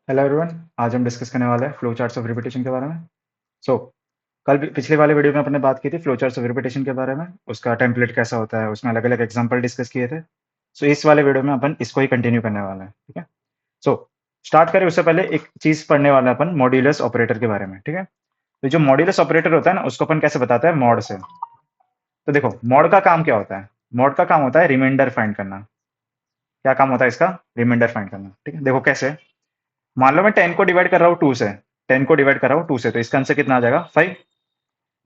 Hello everyone. आज हम discuss करने वाले हैं फ्लो चार्ट्स ऑफ रिपीटेशन के बारे में। सो कल पिछले वाले वीडियो में अपने बात की थी फ्लो चार्ट्स ऑफ रिपीटेशन के बारे में, उसका टेम्पलेट कैसा होता है, उसमें अलग अलग एग्जांपल डिस्कस किए थे। सो इस वाले वीडियो में अपन इसको ही कंटिन्यू करने वाले हैं, ठीक है। सो स्टार्ट करें उससे पहले एक चीज पढ़ने वाले हैं अपन मॉड्यूलस ऑपरेटर के बारे में, ठीक है। तो जो मॉड्यूलस ऑपरेटर होता है ना, उसको अपन कैसे बताते हैं, मॉड से। तो देखो मॉड का काम क्या होता है। मॉड का काम होता है रिमाइंडर फाइंड करना। क्या काम होता है इसका? रिमाइंडर फाइंड करना, ठीक है। देखो कैसे, मान लो मैं 10 को डिवाइड कर रहा हूँ 2 से। 10 को डिवाइड कर रहा हूँ 2 से, तो इसका आंसर कितना आ जाएगा? 5।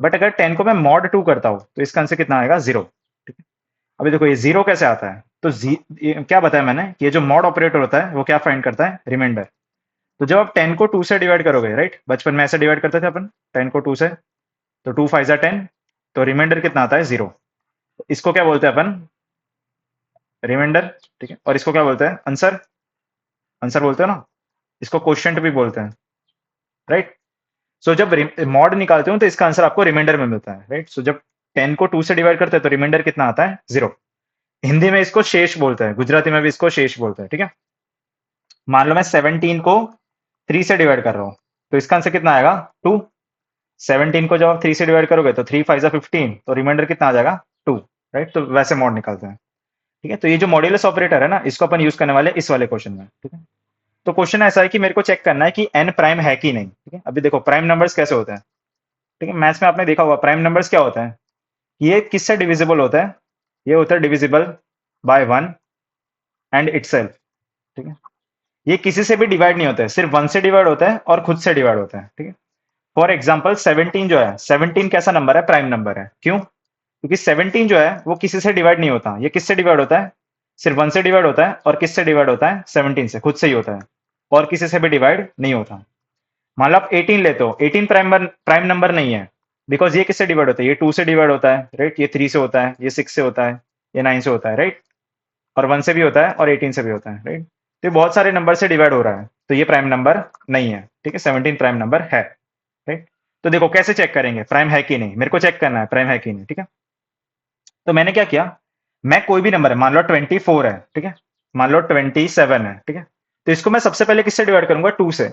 बट अगर 10 को मैं मॉड 2 करता हूँ तो इसका आंसर कितना आएगा? 0, ठीक है। अभी देखो ये 0 कैसे आता है, तो ये क्या बताया मैंने कि ये जो मॉड ऑपरेटर होता है वो क्या फाइंड करता है? रिमाइंडर। तो जब आप 10 को 2 से डिवाइड करोगे, राइट, बचपन में ऐसे डिवाइड करते थे अपन 10 को 2 से, तो 2 5 10, तो रिमाइंडर कितना आता है? 0। इसको क्या बोलते हैं अपन? रिमाइंडर, ठीक है। और इसको क्या बोलते हैं? आंसर। आंसर बोलते हैं ना। इसको क्वोशिएंट भी बोलते हैं, राइट। सो जब मॉड निकालते हो तो इसका आंसर आपको रिमाइंडर में मिलता है, राइट। सो जब 10 को 2 से डिवाइड करते हैं तो रिमाइंडर कितना आता है? 0। हिंदी में इसको शेष बोलते हैं, गुजराती में भी इसको शेष बोलते हैं, ठीक है। मान लो मैं 17 को 3 से डिवाइड कर रहा हूँ, तो इसका आंसर कितना आएगा? 2। 17 को जब आप 3 से डिवाइड करोगे तो 3 5 15, तो रिमाइंडर कितना आ जाएगा? 2, राइट। तो वैसे मॉड निकालते हैं, ठीक है। तो ये जो मॉड्यूलस ऑपरेटर है ना, इसको अपन यूज करने वाले इस वाले क्वेश्चन में, ठीक है। तो क्वेश्चन ऐसा है कि मेरे को चेक करना है कि एन प्राइम है कि नहीं, ठीक है। अभी देखो प्राइम नंबर्स कैसे होते हैं, ठीक है। मैथ्स में आपने देखा होगा प्राइम नंबर्स क्या होता है। ये किससे डिविजिबल होता है? ये होता है डिविजिबल बाय 1 एंड इटसेल्फ, ठीक है। ये किसी से भी डिवाइड नहीं होता है, सिर्फ 1 से डिवाइड होता है और खुद से डिवाइड होता है, ठीक है। फॉर एग्जाम्पल 17 जो है, 17 कैसा नंबर है? प्राइम नंबर है। क्यों? क्योंकि 17 जो है वो किसी से डिवाइड नहीं होता। ये किससे डिवाइड होता है? सिर्फ 1 से डिवाइड होता है। और किससे डिवाइड होता है? 17 से, खुद से ही होता है। और किसी से भी डिवाइड नहीं होता। मान लो आप 18 लेते हो, 18 प्राइम नंबर नहीं है। बिकॉज ये किससे डिवाइड होता है? ये 2 से डिवाइड होता है, राइट। ये 3 से होता है, ये 6 से होता है, ये 9 से होता है, राइट। और 1 से भी होता है और 18 से भी होता है, राइट। तो ये बहुत सारे नंबर से डिवाइड हो रहा है, तो ये प्राइम नंबर नहीं है, ठीक है। 17 प्राइम नंबर है, राइट। तो देखो कैसे चेक करेंगे प्राइम है कि नहीं, मेरे को चेक करना है प्राइम है कि नहीं, ठीक है। तो मैंने क्या किया, मैं कोई भी नंबर है, मान लो 24 है, ठीक है। मान लो 27 है, ठीक है। तो इसको मैं सबसे पहले किससे डिवाइड करूंगा? 2 से।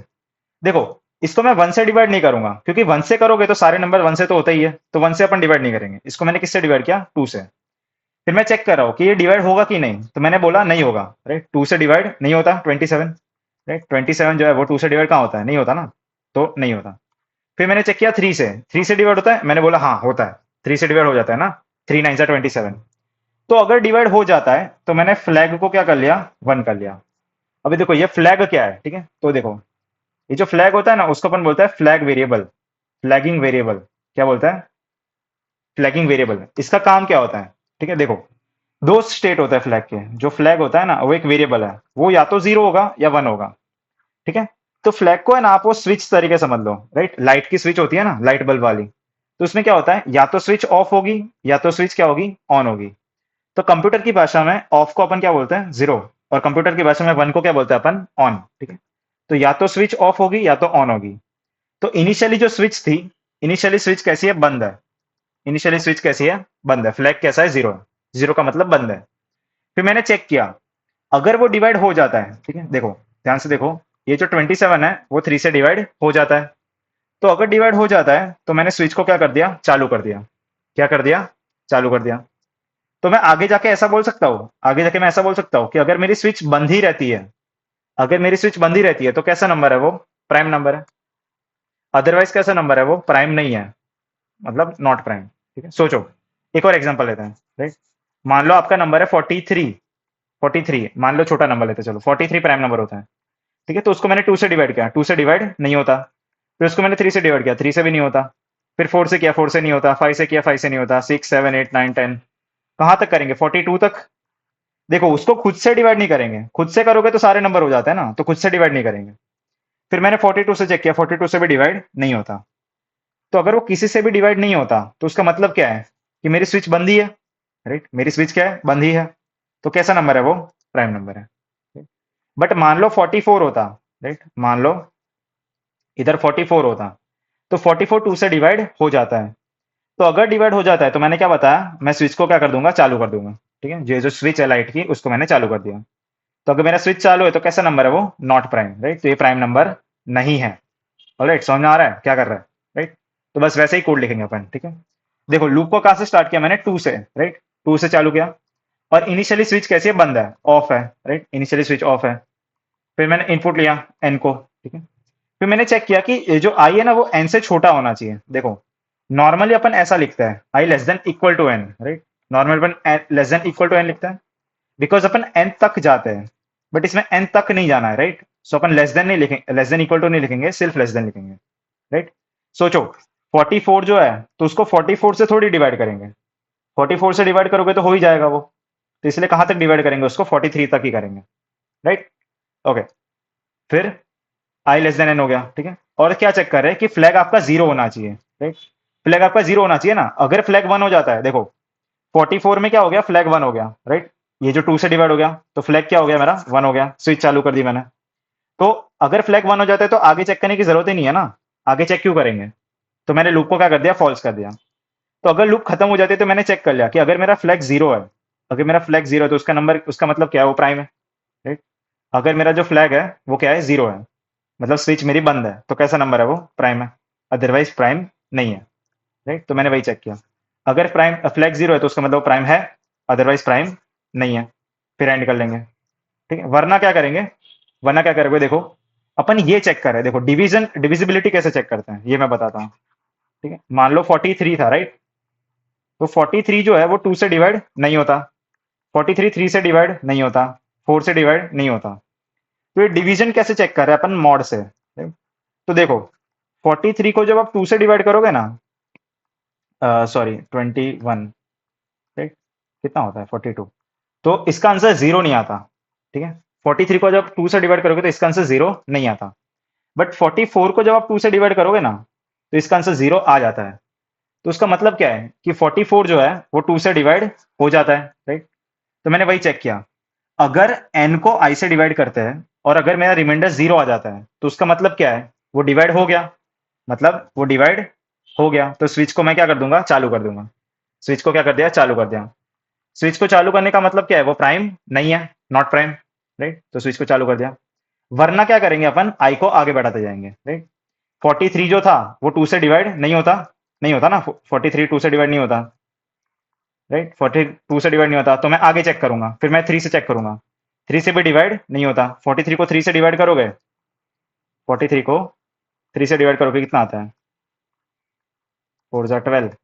देखो इसको मैं 1 से डिवाइड नहीं करूंगा, क्योंकि 1 से करोगे तो सारे नंबर 1 से तो होता ही है, तो 1 से अपन डिवाइड नहीं करेंगे। इसको मैंने किससे डिवाइड किया? 2 से। फिर मैं चेक कर रहा हूँ कि ये डिवाइड होगा कि नहीं, तो मैंने बोला नहीं होगा, राइट। 2 से डिवाइड नहीं होता 27, राइट। 27 जो है वो 2 से डिवाइड कहाँ होता है? नहीं होता ना, तो नहीं होता। फिर मैंने चेक किया 3 से, 3 से डिवाइड होता है? मैंने बोला हाँ होता है, 3 से डिवाइड हो जाता है ना, 3 9 27। तो अगर डिवाइड हो जाता है तो मैंने फ्लैग को क्या कर लिया? 1 कर लिया। अभी देखो ये फ्लैग क्या है, ठीक है। तो देखो ये जो फ्लैग होता है ना, उसको अपन बोलता है फ्लैग वेरिएबल, फ्लैगिंग वेरिएबल। क्या बोलता है? Flagging variable. इसका काम क्या होता है, ठीक है। देखो दो स्टेट होता है फ्लैग के। जो फ्लैग होता है ना, वो एक वेरिएबल है, वो या तो 0 होगा या 1 होगा, ठीक है। तो फ्लैग को है ना, आप वो स्विच तरीके समझ लो, राइट। लाइट की स्विच होती है ना, लाइट बल्ब वाली। तो उसमें क्या होता है, या तो स्विच ऑफ होगी या तो स्विच क्या होगी? ऑन होगी। तो कंप्यूटर की भाषा में ऑफ को अपन क्या बोलते हैं? 0। और कंप्यूटर की भाषा में 1 को क्या बोलते हैं अपन? ऑन, ठीक है। तो या तो स्विच ऑफ होगी या तो ऑन होगी। तो इनिशियली जो स्विच थी, इनिशियली स्विच कैसी है? बंद है। इनिशियली स्विच कैसी है? बंद है। फ्लैग कैसा है? 0 है। 0 का मतलब बंद है। फिर मैंने चेक किया, अगर वो डिवाइड हो जाता है, ठीक है। देखो ध्यान से देखो, ये जो 27 है वो 3 से डिवाइड हो जाता है। तो अगर डिवाइड हो जाता है तो मैंने स्विच को क्या कर दिया? चालू कर दिया। क्या कर दिया? चालू कर दिया। तो मैं आगे जाके ऐसा बोल सकता हूँ, आगे जाके मैं ऐसा बोल सकता हूँ कि अगर मेरी स्विच बंद ही रहती है, अगर मेरी स्विच बंद ही रहती है तो कैसा नंबर है वो? प्राइम नंबर है। अदरवाइज कैसा नंबर है वो? प्राइम नहीं है, मतलब नॉट प्राइम, ठीक है। सोचो एक और एग्जांपल लेते हैं, राइट। मान लो आपका नंबर है 43, 43 मान लो, छोटा नंबर लेते हैं, चलो 43 प्राइम नंबर होता है, ठीक है। तो उसको मैंने 2 से डिवाइड किया, 2 से डिवाइड नहीं होता। फिर उसको मैंने 3 से डिवाइड किया, 3 से भी नहीं होता। फिर 4 से किया, 4 से नहीं होता। 5 से किया, 5 से नहीं होता। 6 7 8 9 10, कहाँ तक करेंगे? 42 तक। देखो उसको खुद से डिवाइड नहीं करेंगे, खुद से करोगे तो सारे नंबर हो जाते हैं ना, तो खुद से डिवाइड नहीं करेंगे। फिर मैंने 42 से चेक किया, 42 से भी डिवाइड नहीं होता। तो अगर वो किसी से भी डिवाइड नहीं होता तो उसका मतलब क्या है? कि मेरी स्विच बंद ही है, राइट। मेरी स्विच क्या है? बंद ही है। तो कैसा नंबर है वो? प्राइम नंबर है। बट मान लो 44 होता, राइट। मान लो इधर 44 होता, तो 44 2 से डिवाइड हो जाता है। तो अगर डिवाइड हो जाता है तो मैंने क्या बताया, मैं स्विच को क्या कर दूंगा? चालू कर दूंगा, ठीक है। ये जो स्विच है लाइट की, उसको मैंने चालू कर दिया। तो अगर मेरा स्विच चालू है तो कैसा नंबर है वो? Not prime, right? तो ये प्राइम नंबर नहीं है। ऑलराइट, समझ में आ रहा है क्या कर रहा है? राइट, तो बस वैसे ही कोड लिखेंगे अपन, ठीक है? देखो लूप को कहाँ से स्टार्ट किया मैंने? 2 से, राइट? 2 से चालू किया और इनिशियली स्विच कैसी है? बंद है, ऑफ है, राइट? इनिशियली स्विच ऑफ है। फिर मैंने इनपुट लिया एन को, ठीक है? फिर मैंने चेक किया कि ये जो आई है ना वो एन से छोटा होना चाहिए। देखो नॉर्मली अपन ऐसा लिखता है i less than equal to n, right? Normal अपन less than equal to n लिखता है बिकॉज अपन एन तक जाते हैं, बट इसमें एन तक नहीं जाना है, राइट? सो अपन लेस देन नहीं लिखेंगे, लेस देन इक्वल टू नहीं लिखेंगे, सिर्फ लेस देन लिखेंगे, राइट? सोचो 44 जो है तो उसको 44 से थोड़ी डिवाइड करेंगे, 44 से डिवाइड करोगे तो हो ही जाएगा वो, तो इसलिए कहां तक डिवाइड करेंगे? उसको 43 तक ही करेंगे, राइट? ओके, फिर आई लेस देन एन हो गया, ठीक है? और क्या चेक कर रहे हैं कि फ्लैग आपका जीरो होना चाहिए, राइट? फ्लैग आपका जीरो होना चाहिए ना। अगर फ्लैग वन हो जाता है, देखो 44 में क्या हो गया? फ्लैग वन हो गया, राइट? ये जो 2 से डिवाइड हो गया तो फ्लैग क्या हो गया मेरा? वन हो गया, स्विच चालू कर दी मैंने। तो अगर फ्लैग वन हो जाता है तो आगे चेक करने की जरूरत ही नहीं है ना, आगे चेक क्यों करेंगे? तो मैंने लूप को क्या कर दिया? फॉल्स कर दिया। तो अगर लूप खत्म हो जाती है तो मैंने चेक कर लिया कि अगर मेरा फ्लैग जीरो है, अगर मेरा फ्लैग जीरो है तो उसका नंबर, उसका मतलब क्या है? वो प्राइम है, राइट? अगर मेरा जो फ्लैग है वो क्या है? जीरो है, मतलब स्विच मेरी बंद है, तो कैसा नंबर है वो? प्राइम है, अदरवाइज प्राइम नहीं है, राइट? तो मैंने वही चेक किया, अगर प्राइम फ्लैग जीरो है तो उसका मतलब प्राइम है, अदरवाइज प्राइम नहीं है, फिर एंड कर लेंगे, ठीक है? वरना क्या करेंगे? वरना क्या करोगे? देखो अपन ये चेक कर रहे हैं, देखो डिवीजन डिविजिबिलिटी कैसे चेक करते हैं ये मैं बताता हूँ, ठीक है? मान लो 43 था, राइट? तो 43 जो है वो 2 से डिवाइड नहीं होता, 43 3 से डिवाइड नहीं होता, 4 से डिवाइड नहीं होता। तो ये डिवीजन कैसे चेक कर रहे हैं अपन? मॉड से, right? तो देखो 43 को जब आप 2 से डिवाइड करोगे ना, सॉरी 21, राइट? कितना होता है 42? तो इसका आंसर जीरो नहीं आता, ठीक है? 43 को जब 2 से डिवाइड करोगे तो इसका आंसर जीरो नहीं आता, बट 44 को जब आप 2 से डिवाइड करोगे ना तो इसका आंसर जीरो आ जाता है। तो उसका मतलब क्या है कि 44 जो है वो 2 से डिवाइड हो जाता है, राइट? तो मैंने वही चेक किया, अगर n को i से डिवाइड करते हैं और अगर मेरा रिमाइंडर जीरो आ जाता है तो उसका मतलब क्या है? वो डिवाइड हो गया, मतलब वो डिवाइड हो गया। तो स्विच को मैं क्या कर दूंगा? चालू कर दूंगा। स्विच को क्या कर दिया? चालू कर दिया। स्विच को चालू करने का मतलब क्या है? वो प्राइम नहीं है, नॉट प्राइम, राइट? तो स्विच को चालू कर दिया। वरना क्या करेंगे अपन? आई को आगे बढ़ाते जाएंगे, राइट? 43 जो था वो 2 से डिवाइड नहीं होता, नहीं होता ना, 43 2 से डिवाइड नहीं होता, राइट? 42 से डिवाइड नहीं होता, तो मैं आगे चेक करूंगा, फिर मैं 3 से चेक करूंगा, 3 से भी डिवाइड नहीं होता। 43 को 3 से डिवाइड करोगे, 43 को 3 से डिवाइड करोगे कितना आता है? 4 जा 12,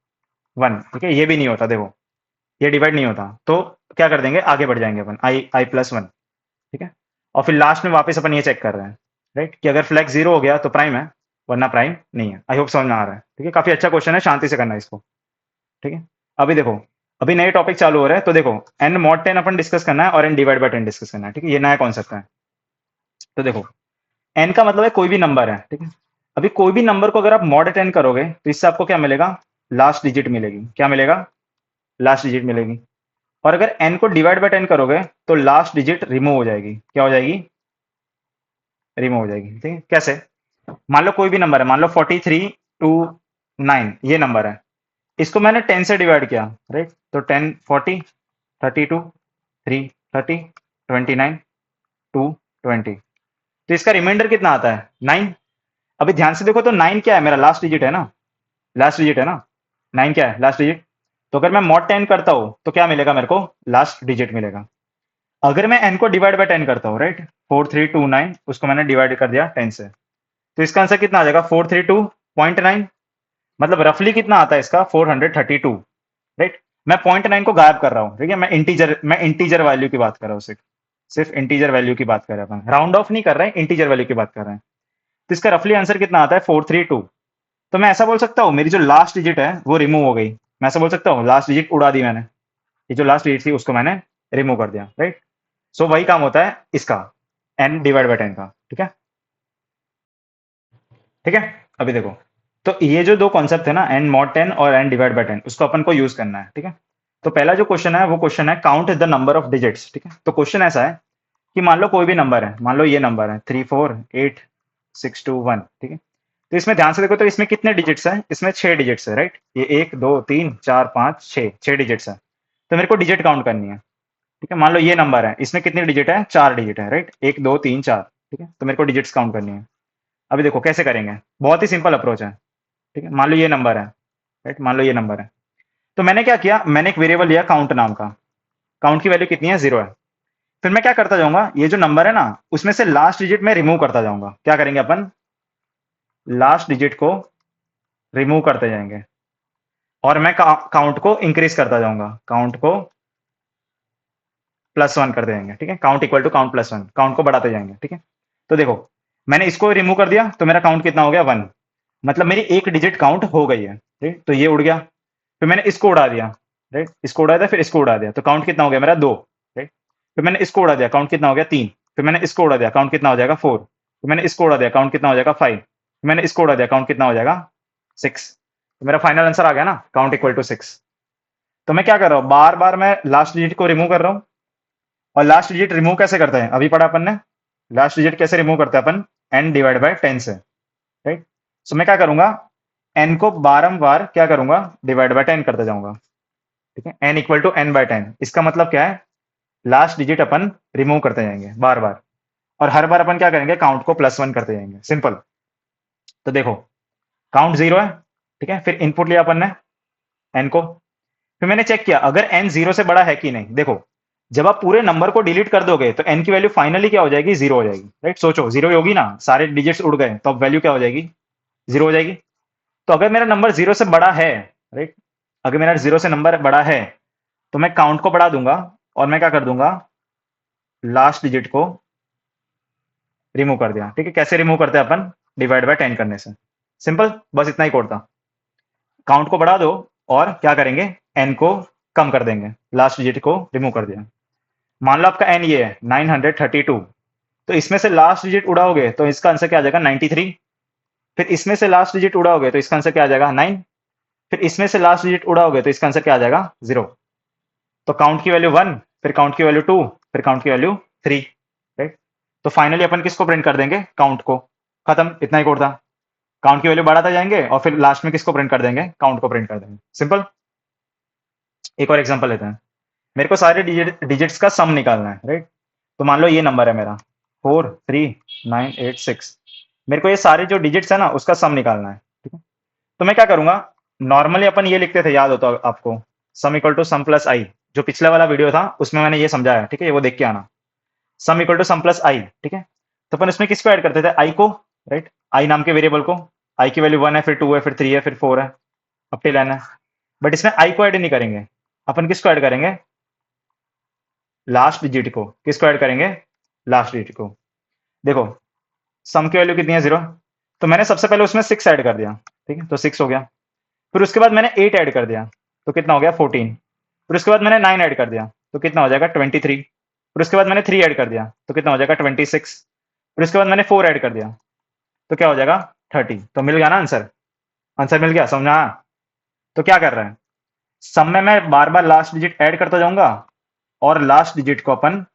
1, ठीक है? ये भी नहीं होता, देखो ये डिवाइड नहीं होता, तो क्या कर देंगे? आगे बढ़ जाएंगे अपन, आई प्लस वन, ठीक है? और फिर लास्ट में वापस अपन ये चेक कर रहे हैं, राइट? कि अगर फ्लैग जीरो हो गया तो प्राइम है, वरना प्राइम नहीं है। आई होप समझ में आ रहा है, ठीक है? काफी अच्छा क्वेश्चन है, शांति से करना है इसको, ठीक है? अभी देखो, अभी नए टॉपिक चालू हो रहे हैं, तो देखो एन मॉड 10 अपन डिस्कस करना है और एन डिवाइड बाय 10 डिस्कस करना है, ठीक है? ये नया कॉन्सेप्ट है। तो देखो एन का मतलब है कोई भी नंबर है, ठीक है? अभी कोई भी नंबर को अगर आप मॉड 10 करोगे तो इससे आपको क्या मिलेगा? लास्ट डिजिट मिलेगी। क्या मिलेगा? लास्ट डिजिट मिलेगी। और अगर एन को डिवाइड बाय 10 करोगे तो लास्ट डिजिट रिमूव हो जाएगी। क्या हो जाएगी? रिमूव हो जाएगी, ठीक है? कैसे? मान लो कोई भी नंबर है, मान लो 43 टू 9 ये नंबर है, इसको मैंने 10 से डिवाइड किया, राइट? तो 10 40 32 3 30 29 2 20, तो इसका रिमाइंडर कितना आता है? 9। अभी ध्यान से देखो तो 9 क्या है? मेरा लास्ट डिजिट है ना, लास्ट डिजिट है ना, 9 क्या है? Last digit. तो अगर मैं मॉड 10 करता हूं तो क्या मिलेगा मेरे को? लास्ट डिजिट मिलेगा। अगर मैं एन को डिवाइड बाय 10 करता हूँ, राइट? 4329 उसको मैंने डिवाइड कर दिया 10 से, तो इसका आंसर कितना आ जाएगा? 432.9, मतलब रफली कितना आता है इसका? 432, राइट? मैं 0.9 को गायब कर रहा हूँ, ठीक है? मैं इंटीजर वैल्यू की बात कर रहा हूँ, सिर्फ सिर्फ इंटीजर वैल्यू की बात कर रहे हैं, राउंड ऑफ नहीं कर रहे हैं, इंटीजर वैल्यू की बात कर रहे हैं। तो इसका रफली आंसर कितना आता है? 432। तो मैं ऐसा बोल सकता हूँ मेरी जो लास्ट डिजिट है वो रिमूव हो गई। मैं ऐसा बोल सकता हूँ लास्ट डिजिट उड़ा दी मैंने, ये जो लास्ट डिजिट थी उसको मैंने रिमूव कर दिया, राइट? सो वही काम होता है इसका, एन डिवाइड बाय 10 का, ठीक है? ठीक है, अभी देखो, तो ये जो दो कॉन्सेप्ट है ना, एन मॉड 10 और एन डिवाइड बाय 10, उसको अपन को यूज करना है, ठीक है? तो पहला जो क्वेश्चन है वो क्वेश्चन है count the number of digits, ठीक है? तो क्वेश्चन ऐसा है कि मान लो कोई भी नंबर है, मान लो ये नंबर है 34861, ठीक है? तो इसमें ध्यान से देखो तो इसमें कितने डिजिट्स है? इसमें 6 डिजिट्स है, राइट? ये 1 2 3 4 5 6 6 डिजिट्स है। तो मेरे को डिजिट काउंट करनी है, ठीक है, मान लो ये नंबर है, इसमें कितनी डिजिट है, 4 डिजिट है, राइट, 1 2 3 4, ठीक है, तो मेरे को डिजिट्स काउंट करनी है। अभी देखो कैसे करेंगे, बहुत ही सिंपल अप्रोच है। ठीक है, मान लो ये नंबर है, राइट, मान लो ये नंबर है। तो मैंने क्या किया, मैंने एक वेरिएबल लिया काउंट नाम का। काउंट की वैल्यू कितनी है, 0 है। फिर मैं क्या करता जाऊंगा, ये जो नंबर है ना, उसमें से लास्ट डिजिट में रिमूव करता जाऊंगा। क्या करेंगे अपन, लास्ट डिजिट को रिमूव करते जाएंगे और मैं काउंट को इंक्रीज करता जाऊंगा, काउंट को +1 कर देंगे। ठीक है, count equal to count +1, count को बढ़ाते जाएंगे। ठीक है, तो देखो मैंने इसको रिमूव कर दिया तो मेरा काउंट कितना हो गया, 1। मतलब मेरी एक डिजिट काउंट हो गई है। ठीक, तो ये उड़ गया। फिर मैंने इसको उड़ा दिया, राइट, इसको उड़ा दिया, फिर इसको उड़ा दिया, तो काउंट कितना हो गया मेरा, 2। राइट, फिर मैंने इसको उड़ा दिया, काउंट कितना हो गया, 3। फिर मैंने इसको उड़ा दिया, काउंट कितना हो जाएगा, 4। फिर मैंने इसको उड़ा दिया, काउंट कितना हो जाएगा, 5। फिर मैंने इसको उड़ा दिया, काउंट कितना हो जाएगा, 6। तो मेरा फाइनल आंसर आ गया ना, काउंट इक्वल टू 6। तो मैं क्या कर रहा हूँ, बार बार मैं लास्ट डिजिट को रिमूव कर रहा हूँ। और लास्ट डिजिट रिमूव कैसे करते हैं, अभी पढ़ा अपन ने। लास्ट डिजिट कैसे रिमूव करते हैं अपन, n डिवाइड बाय 10 से, राइट। सो मैं क्या करूंगा, n को बारंबार क्या करूंगा, डिवाइड बाय 10 करते जाऊंगा। ठीक है, n equal to n by 10। इसका मतलब क्या है, लास्ट डिजिट अपन रिमूव करते जाएंगे बार बार, और हर बार अपन क्या करेंगे, काउंट को +1 करते जाएंगे। सिंपल। तो देखो काउंट 0 है, ठीक है, फिर इनपुट लिया अपन ने n को। फिर मैंने चेक किया अगर n 0 से बड़ा है कि नहीं। देखो जब आप पूरे नंबर को डिलीट कर दोगे तो n की वैल्यू फाइनली क्या हो जाएगी, 0 हो जाएगी, राइट। सोचो 0 ही होगी ना, सारे डिजिट्स उड़ गए तो अब वैल्यू क्या हो जाएगी, 0 हो जाएगी। तो अगर मेरा नंबर 0 से बड़ा है, राइट, अगर मेरा 0 से नंबर बड़ा है तो मैं काउंट को बढ़ा दूंगा और मैं क्या कर दूंगा, लास्ट डिजिट को रिमूव कर दिया। ठीक है, कैसे रिमूव करते हैं अपन, डिवाइड बाय 10 करने से। सिंपल, बस इतना ही कोड था। काउंट को बढ़ा दो और क्या करेंगे, n को कम कर देंगे, लास्ट डिजिट को रिमूव कर दिया। मान लो आपका n ये है 932, तो इसमें से लास्ट डिजिट उड़ाओगे तो इसका आंसर क्या आ जाएगा, 93। फिर इसमें से लास्ट डिजिट उड़ाओगे तो इसका आंसर क्या आ जाएगा, 9। फिर इसमें से लास्ट डिजिट उड़ाओगे तो इसका आंसर क्या आ जाएगा, 0। तो काउंट की वैल्यू 1, फिर काउंट की वैल्यू 2, फिर काउंट की वैल्यू 3, राइट। तो फाइनली अपन किसको प्रिंट कर देंगे, काउंट को। खत्म, इतना ही कोड था। काउंट की वैल्यू बढ़ाते जाएंगे और फिर लास्ट में किसको प्रिंट कर देंगे, काउंट को प्रिंट कर देंगे। सिंपल। एक और एग्जांपल लेते हैं। मेरे को सारे डिजिट्स का सम निकालना है, राइट। तो मान लो ये नंबर है मेरा 43986। मेरे को ये सारे जो डिजिट्स है ना उसका सम निकालना है। ठीक है, तो मैं क्या करूंगा, नॉर्मली अपन ये लिखते थे, याद होता है आपको, sum equal to sum plus i. जो पिछले वाला वीडियो था उसमें मैंने ये समझाया, ठीक है, वो देख के आना। Sum equal to sum plus i, ठीक है। तो अपन इसमें किसको ऐड करते थे, आई को, राइट, आई नाम के वेरिएबल को। आई की वैल्यू 1 है, फिर 2 है, फिर 3 है, फिर 4 है, अप टिल n है। बट इसमें आई को ऐड नहीं करेंगे, अपन किसको ऐड करेंगे, लास्ट डिजिट को। किसको ऐड करेंगे, लास्ट डिजिट को। देखो सम की वैल्यू कितनी है, 0। तो मैंने सबसे पहले उसमें 6 ऐड कर दिया, ठीक है, तो 6 हो गया। फिर उसके बाद मैंने 8 ऐड कर दिया, तो कितना हो गया, 14। फिर उसके बाद मैंने 9 ऐड कर दिया, तो कितना हो जाएगा, 23। फिर उसके बाद मैंने 3 ऐड कर दिया, तो कितना हो जाएगा, 26। फिर उसके बाद मैंने 4 ऐड कर दिया, तो क्या हो जाएगा, 30। तो मिल गया ना आंसर, आंसर मिल गया, समझा। तो क्या कर रहे हैं, सम में मैं बार बार लास्ट डिजिट ऐड करता जाऊंगा और लास्ट डिजिट को अपन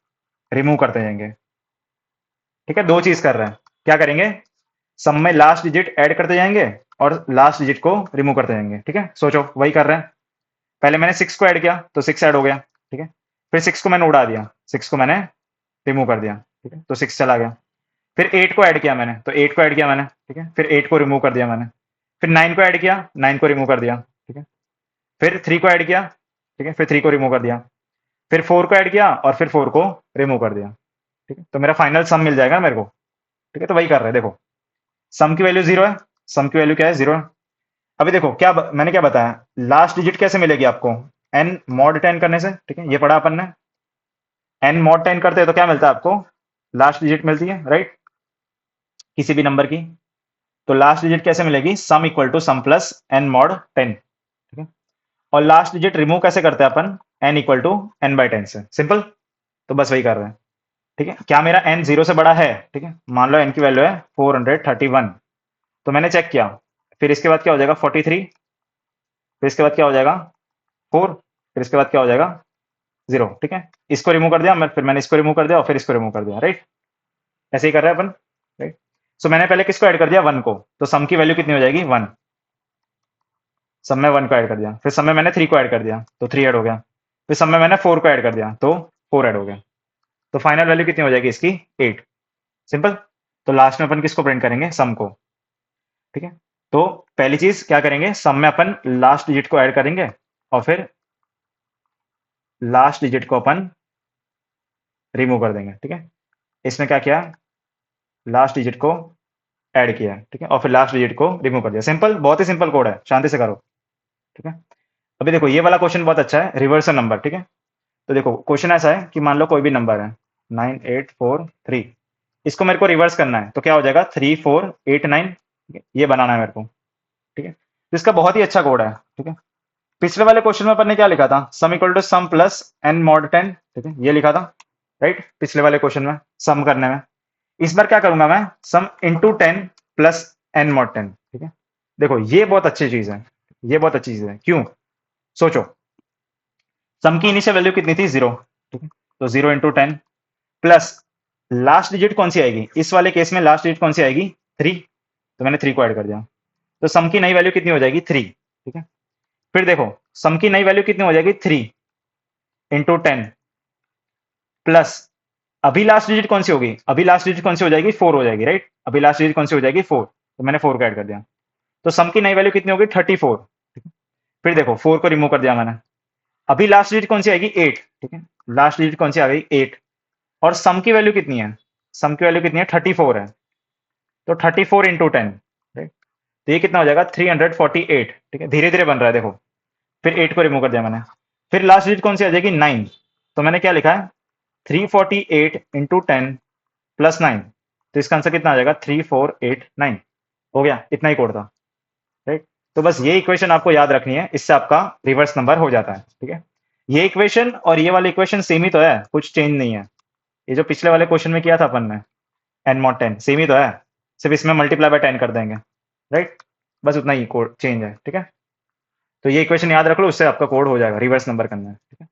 रिमूव करते जाएंगे। ठीक है, दो चीज कर रहे हैं। क्या करेंगे, सम में लास्ट डिजिट ऐड करते जाएंगे और लास्ट डिजिट को रिमूव करते जाएंगे। ठीक है, सोचो वही कर रहे हैं। पहले मैंने 6 को ऐड किया तो 6 ऐड हो गया, ठीक है। फिर 6 को मैंने उड़ा दिया, 6 को मैंने रिमूव कर दिया, ठीक है, तो 6 चला गया। फिर 8 को ऐड किया मैंने, तो 8 को ऐड किया मैंने, ठीक है। फिर 8 को रिमूव कर दिया मैंने। फिर 9 को ऐड किया, 9 को रिमूव कर दिया, ठीक है। फिर 3 को ऐड किया, ठीक है, फिर 3 को रिमूव कर दिया। फिर 4 को ऐड किया और फिर 4 को रिमूव कर दिया, ठीक है। तो मेरा फाइनल सम मिल जाएगा मेरे को। ठीक है, तो वही कर रहे हैं। देखो सम की वैल्यू 0 है, सम की वैल्यू क्या है, 0 है। अभी देखो मैंने क्या बताया, लास्ट डिजिट कैसे मिलेगी आपको, n मॉड 10 करने से। ठीक है, ये पढ़ा अपन ने। n मॉड 10 करते हैं तो क्या मिलता है आपको, लास्ट डिजिट मिलती है, राइट, किसी भी नंबर की। तो लास्ट डिजिट कैसे मिलेगी, sum equal to sum plus n mod 10। ठीक है, और लास्ट डिजिट रिमूव कैसे करते हैं अपन, n equal to n by 10 से। सिंपल। तो बस वही कर रहे हैं। ठीक है, क्या मेरा n 0 से बड़ा है, ठीक है, मान लो n की वैल्यू है 431। तो मैंने चेक किया, फिर इसके बाद क्या हो जाएगा, 43। फिर इसके बाद क्या हो जाएगा, 4। फिर इसके बाद क्या हो जाएगा, 0। ठीक है, इसको रिमूव कर दिया मैं, फिर मैंने इसको रिमूव कर दिया और फिर इसको रिमूव कर दिया, राइट। ऐसे ही कर रहे हैं अपन, राइट। सो मैंने पहले किसको ऐड कर दिया, 1 को। तो सम की वैल्यू कितनी हो जाएगी, 1। सम में 1 को ऐड कर दिया। फिर सम में मैंने 3 को ऐड कर दिया तो 3 ऐड हो गया। फिर सम में मैंने 4 को ऐड कर दिया तो 4 ऐड हो गया, तो फाइनल वैल्यू कितनी हो जाएगी इसकी 8। सिंपल। तो लास्ट में अपन किसको प्रिंट करेंगे, सम को। ठीक है, तो पहली चीज क्या करेंगे, सम में अपन लास्ट डिजिट को ऐड करेंगे और फिर लास्ट डिजिट को अपन रिमूव कर देंगे। ठीक है, इसमें क्या किया, लास्ट डिजिट को ऐड किया, ठीक है, और फिर लास्ट डिजिट को रिमूव कर दिया। सिंपल, बहुत ही सिंपल कोड है, शांति से करो। ठीक है, अभी देखो ये वाला क्वेश्चन बहुत अच्छा है, रिवर्सल नंबर। ठीक है, तो देखो क्वेश्चन ऐसा है कि मान लो कोई भी नंबर है 9843, इसको मेरे को रिवर्स करना है, तो क्या हो जाएगा 3489, ये बनाना है मेरे को। ठीक है, तो इसका बहुत ही अच्छा कोड है। ठीक है, पिछले वाले क्वेश्चन में अपन ने क्या लिखा था, sum equal to sum plus n mod 10। ठीक है, ये लिखा था राइट, पिछले वाले क्वेश्चन में सम करने में। इस बार क्या करूंगा मैं, सम इंटू 10 प्लस n mod 10। ठीक है, देखो ये बहुत अच्छी चीज है, ये बहुत अच्छी चीज है। क्यों, सोचो, सम की इनिशियल वैल्यू कितनी थी, 0। ठीक है, तो 0 इंटू 10 प्लस लास्ट डिजिट कौन सी आएगी, इस वाले केस में लास्ट डिजिट कौन सी आएगी, 3, तो मैंने 3 को ऐड कर दिया, तो सम की नई वैल्यू कितनी हो जाएगी, 3। ठीक है, फिर देखो सम की नई वैल्यू कितनी हो जाएगी, 3 इंटू 10 प्लस अभी लास्ट डिजिट कौन सी होगी, अभी लास्ट डिजिट कौन सी हो जाएगी, 4 हो जाएगी राइट, अभी लास्ट डिजिट कौन सी हो जाएगी, 4, तो मैंने 4 को ऐड कर दिया, तो सम की नई वैल्यू कितनी होगी, 34। फिर देखो 4 को रिमूव कर दिया मैंने, अभी लास्ट डिजिट कौन सी आएगी, 8। ठीक है, लास्ट डिजिट कौन सी आ गई, 8, और सम की वैल्यू कितनी है, सम की वैल्यू कितनी है, 34 है, तो 34 इंटू 10 राइट, तो ये कितना हो जाएगा, 348। ठीक है, धीरे धीरे बन रहा है देखो, फिर 8 को रिमूव कर दिया मैंने, फिर लास्ट डिजिट कौन सी आ जाएगी, 9, तो मैंने क्या लिखा है, 348 इंटू 10 प्लस 9, तो इसका आंसर कितना आ जाएगा, 3489। हो गया, इतना ही कोड था राइट। तो बस ये इक्वेशन आपको याद रखनी है, इससे आपका रिवर्स नंबर हो जाता है। ठीक है, ये इक्वेशन और ये वाली इक्वेशन सेम ही तो है, कुछ चेंज नहीं है। ये जो पिछले वाले क्वेश्चन में किया था अपन ने, n mod 10 सेम ही तो है, सिर्फ इसमें मल्टीप्लाई बाय 10 कर देंगे राइट, बस उतना ही कोड चेंज है। ठीक है, तो ये इक्वेशन याद रख लो, उससे आपका कोड हो जाएगा रिवर्स नंबर करना है। ठीक है,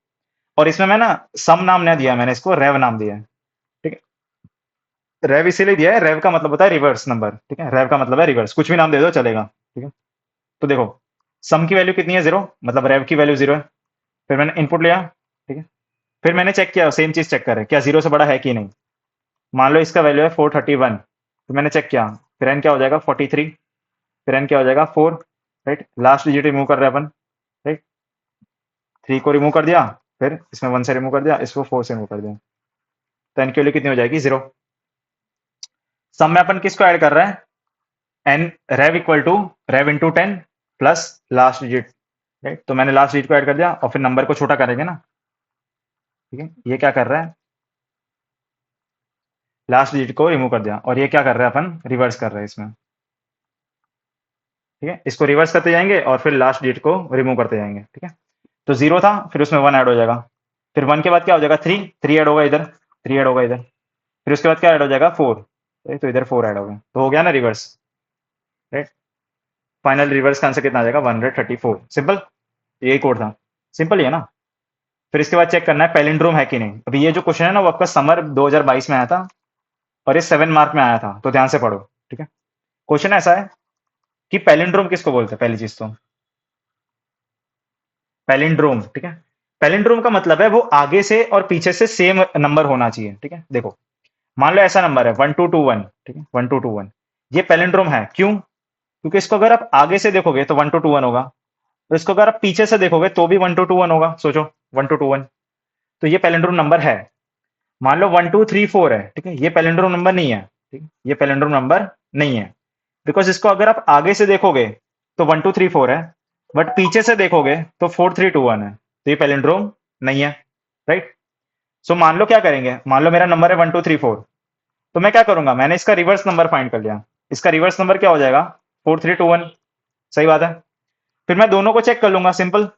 और इसमें मैं ना सम नाम नहीं दिया, मैंने इसको रेव नाम दिया है। ठीक है, रेव इसीलिए दिया है, रेव का मतलब होता है रिवर्स नंबर। ठीक है, रेव का मतलब है रिवर्स, कुछ भी नाम दे दो चलेगा। ठीक है, तो देखो सम की वैल्यू कितनी है, 0, मतलब रेव की वैल्यू 0 है। फिर मैंने इनपुट लिया। ठीक है, फिर मैंने चेक किया, सेम चीज चेक करे क्या 0 से बड़ा है कि नहीं। मान लो इसका वैल्यू है 431, तो मैंने चेक किया, फिर एन क्या हो जाएगा 43, फिर एन क्या हो जाएगा 4 राइट, लास्ट डिजिट रिमूव कर रहे हैं अपन राइट, 3 को रिमूव कर दिया, फिर इसमें 1 से रिमूव कर दिया, इसको 4 से रिमूव कर दिया, तो एन की वैल्यू कितनी हो जाएगी, 0। सम में अपन किसको ऐड कर रहे हैं, N rev equal to rev into 10 plus last digit right, तो मैंने लास्ट डिजिट को ऐड कर दिया और फिर नंबर को छोटा करेंगे ना। ठीक है, ये क्या कर रहा है, लास्ट डिजिट को रिमूव कर दिया, और ये क्या कर रहे हैं अपन, रिवर्स कर रहे हैं इसमें। ठीक है, इसको रिवर्स करते जाएंगे और फिर लास्ट डिजिट को रिमूव करते जाएंगे। ठीक है, तो 0 था, फिर उसमें 1 ऐड हो जाएगा, फिर 1 के बाद क्या हो जाएगा, 3, 3 ऐड होगा इधर, 3 ऐड होगा इधर, फिर उसके बाद क्या ऐड हो जाएगा, 4, तो इधर 4 ऐड हो गया, तो हो गया ना रिवर्स राइट। फाइनल रिवर्स का आंसर कितना आ जाएगा, 134। सिंपल, यही कोड था, सिंपल ही है ना। फिर इसके बाद चेक करना है पैलिंड्रोम है कि नहीं। अभी ये जो क्वेश्चन है ना, वो आपका समर 2022 में आया था और ये 7 मार्क में आया था, तो ध्यान से पढ़ो। ठीक है, क्वेश्चन ऐसा है कि पैलिंड्रोम किसको बोलते हैं, पहली चीज तो पैलिंड्रोम। ठीक है, पैलिंड्रोम का मतलब है वो आगे से और पीछे से सेम नंबर होना चाहिए। ठीक है, देखो मान लो ऐसा नंबर है 1221। ठीक है, 1221, ये पैलिंड्रोम है, क्यों, क्योंकि इसको अगर आप आगे से देखोगे तो 1221 होगा, तो इसको अगर आप पीछे से देखोगे तो भी 1221 होगा। सोचो 1221, तो ये पैलिंड्रोम नंबर है। मान लो 1234 है, ठीक है, ये पैलिंड्रोम नंबर नहीं है। ठीक है, ये पैलिंड्रोम नंबर नहीं है, बिकॉज इसको अगर आप आगे से देखोगे तो 1234 है, बट पीछे से देखोगे तो 4321 है, तो ये पैलिंड्रोम नहीं है राइट। सो मान लो क्या करेंगे, मान लो मेरा नंबर है 1234, तो मैं क्या करूंगा, मैंने इसका रिवर्स नंबर फाइंड कर लिया, इसका रिवर्स नंबर क्या हो जाएगा, 4321। सही बात है, फिर मैं दोनों को चेक कर लूंगा, सिंपल,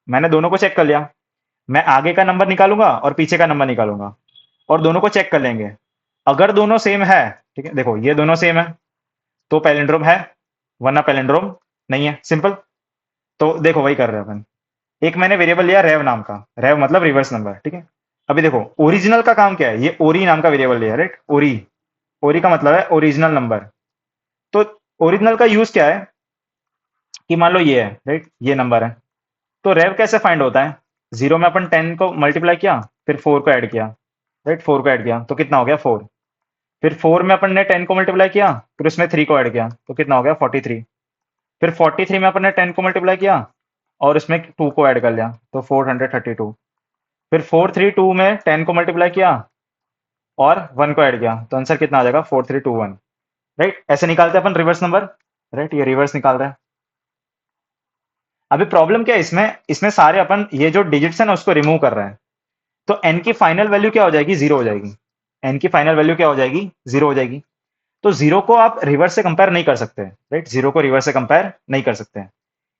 मैंने दोनों को चेक कर लिया, मैं आगे का नंबर निकालूंगा और पीछे का नंबर निकालूंगा और दोनों को चेक कर लेंगे। अगर दोनों सेम है, ठीक है, देखो ये दोनों सेम है तो पैलिंड्रोम है, वरना पैलिंड्रोम नहीं है। सिंपल, तो देखो वही कर रहे हैं अपन। एक मैंने वेरिएबल लिया रेव नाम का, रेव मतलब रिवर्स नंबर। ठीक है, अभी देखो ओरिजिनल का काम क्या है, ये ओरी नाम का वेरिएबल लिया राइट, ओरी, ओरी का मतलब है ओरिजिनल नंबर। तो ओरिजिनल का यूज क्या है कि मान लो ये है राइट, ये नंबर है, तो रेव कैसे फाइंड होता है, 0 में अपन 10 को मल्टीप्लाई किया, फिर 4 को ऐड किया, राइट, 4 को ऐड किया तो कितना हो गया 4। फिर 4 में अपन ने 10 को मल्टीप्लाई किया, फिर उसमें 3 को ऐड किया तो कितना हो गया 43। फिर 43 में अपन ने 10 को मल्टीप्लाई किया और उसमें 2 को ऐड कर लिया तो 432। फिर 432 में 10 को मल्टीप्लाई किया और 1 को ऐड किया तो आंसर कितना आ जाएगा 4321, राइट। ऐसे निकालते हैं अपन रिवर्स नंबर, राइट, ये रिवर्स निकाल रहा है। अभी प्रॉब्लम क्या है इसमें, इसमें सारे अपन ये जो डिजिट्स है ना उसको रिमूव कर रहे हैं, तो एन की फाइनल वैल्यू क्या हो जाएगी, जीरो हो जाएगी। एन की फाइनल वैल्यू क्या हो जाएगी, जीरो हो जाएगी। तो जीरो को आप रिवर्स से कंपेयर नहीं कर सकते, राइट, जीरो को रिवर्स से कंपेयर नहीं कर सकते।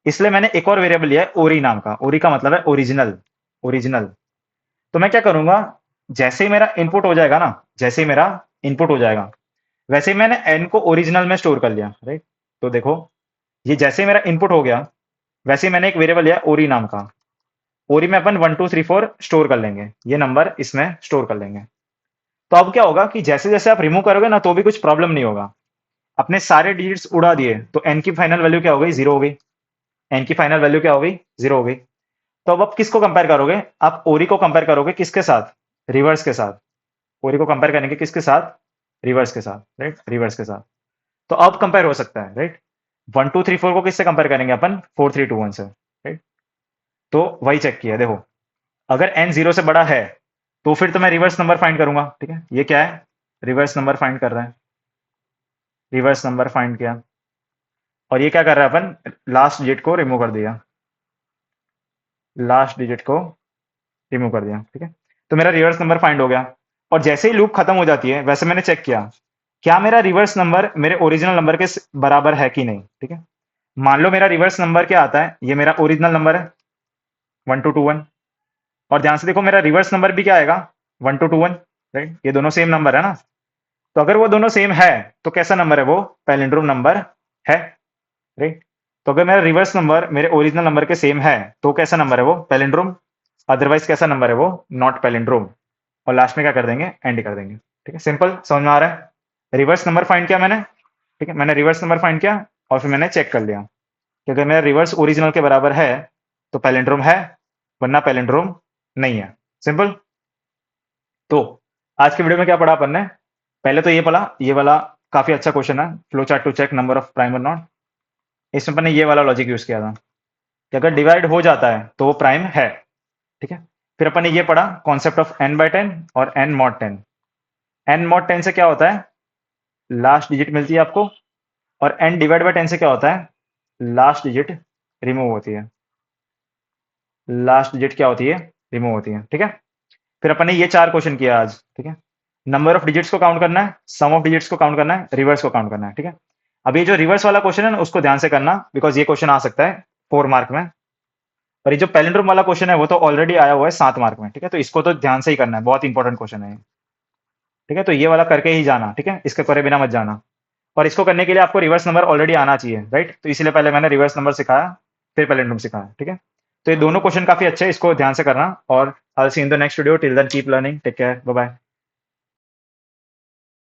इसलिए मैंने एक और वेरिएबल लिया है ओरी नाम का। ओरी का मतलब है ओरिजिनल, ओरिजिनल। तो मैं क्या करूंगा, जैसे ही मेरा इनपुट हो जाएगा ना, जैसे ही मेरा इनपुट हो जाएगा वैसे ही मैंने एन को ओरिजिनल में स्टोर कर लिया, राइट। तो देखो ये जैसे ही मेरा इनपुट हो गया वैसे ही मैंने एक वेरिएबल लिया ओरी नाम का। ओरी में अपन 1 2 3 4 स्टोर कर लेंगे, ये नंबर इसमें स्टोर कर लेंगे। तो अब क्या होगा कि जैसे जैसे आप रिमूव करोगे ना तो भी कुछ प्रॉब्लम नहीं होगा। अपने सारे डिजिट्स उड़ा दिए तो एन की फाइनल वैल्यू क्या हो गई, जीरो हो गई। एन की फाइनल वैल्यू क्या हो गई, जीरो हो गई। तो अब आप किसको कंपेयर करोगे, आप ओरी को कंपेयर करोगे किसके साथ, रिवर्स के साथ। ओरी को कंपेयर करेंगे किसके साथ, रिवर्स के साथ, राइट, रिवर्स के साथ। तो अब कंपेयर हो सकता है, राइट। 1 2 3 4 को किससे कंपेयर करेंगे अपन, 4 3 2 1 से, राइट। तो वही चेक किया, देखो अगर एन जीरो से बड़ा है तो फिर तो मैं रिवर्स नंबर फाइंड करूंगा, ठीक है। ये क्या है, रिवर्स नंबर फाइंड कर रहे हैं, रिवर्स नंबर फाइंड किया। और ये क्या कर रहा है, अपन लास्ट डिजिट को रिमूव कर दिया, लास्ट डिजिट को रिमूव कर दिया, ठीक है। तो मेरा रिवर्स नंबर फाइंड हो गया। और जैसे ही लूप खत्म हो जाती है वैसे मैंने चेक किया क्या मेरा रिवर्स नंबर मेरे ओरिजिनल नंबर के बराबर है कि नहीं, ठीक है। मान लो मेरा रिवर्स नंबर क्या आता है, ये मेरा ओरिजिनल नंबर है 1221। और ध्यान से देखो मेरा रिवर्स नंबर भी क्या आएगा, 1221, राइट। ये दोनों सेम नंबर है ना। तो अगर वो दोनों सेम है तो कैसा नंबर है वो, पैलिंड्रोम नंबर है, राइट। तो अगर मेरा रिवर्स नंबर मेरे ओरिजिनल नंबर के सेम है तो कैसा नंबर है वो, पैलिंड्रोम। अदरवाइज कैसा नंबर है वो, नॉट पैलिंड्रोम। और लास्ट में क्या कर देंगे, एंड कर देंगे, ठीक है। सिंपल, समझ में आ रहा है। रिवर्स नंबर फाइंड किया मैंने, ठीक है, मैंने रिवर्स नंबर फाइंड किया और फिर मैंने चेक कर लिया कि अगर मेरा रिवर्स ओरिजिनल के बराबर है तो पैलिंड्रोम है, वरना पैलिंड्रोम नहीं है। सिंपल। तो आज के वीडियो में क्या पढ़ा अपन ने, पहले तो ये पढ़ा, ये वाला काफी अच्छा क्वेश्चन है, flow chart to check number of prime और नॉट। इसमें अपन ने ये वाला लॉजिक यूज किया था कि अगर डिवाइड हो जाता है तो वो प्राइम है, ठीक है। फिर अपन ने ये पढ़ा कॉन्सेप्ट ऑफ n बाय 10 और n मॉड 10। n मॉड 10 से क्या होता है, लास्ट डिजिट मिलती है आपको, और n डिवाइड बाय 10 से क्या होता है, लास्ट डिजिट रिमूव होती है, लास्ट डिजिट क्या होती है, रिमूव होती है, ठीक है। फिर अपन ने ये 4 क्वेश्चन किया आज, ठीक है। नंबर ऑफ डिजिट्स को काउंट करना है, सम ऑफ डिजिट्स को काउंट करना है, रिवर्स को काउंट करना है, ठीक है। अब ये जो रिवर्स वाला क्वेश्चन है ना उसको ध्यान से करना, बिकॉज ये क्वेश्चन आ सकता है 4 मार्क में। और ये जो पैलिंड्रोम वाला क्वेश्चन है वो तो ऑलरेडी आया हुआ है 7 मार्क में, ठीक है। तो इसको तो ध्यान से ही करना है, बहुत इंपॉर्टेंट क्वेश्चन है ये, ठीक है। तो ये वाला करके ही जाना, ठीक है, इसके करे बिना मत जाना। और इसको करने के लिए आपको रिवर्स नंबर ऑलरेडी आना चाहिए, राइट। तो इसीलिए पहले मैंने रिवर्स नंबर सिखाया फिर पैलिंड्रोम सिखाया, ठीक है। तो ये दोनों क्वेश्चन काफी अच्छे हैं, इसको ध्यान से करना। और I will see in the next video, till then keep learning, take care, bye bye.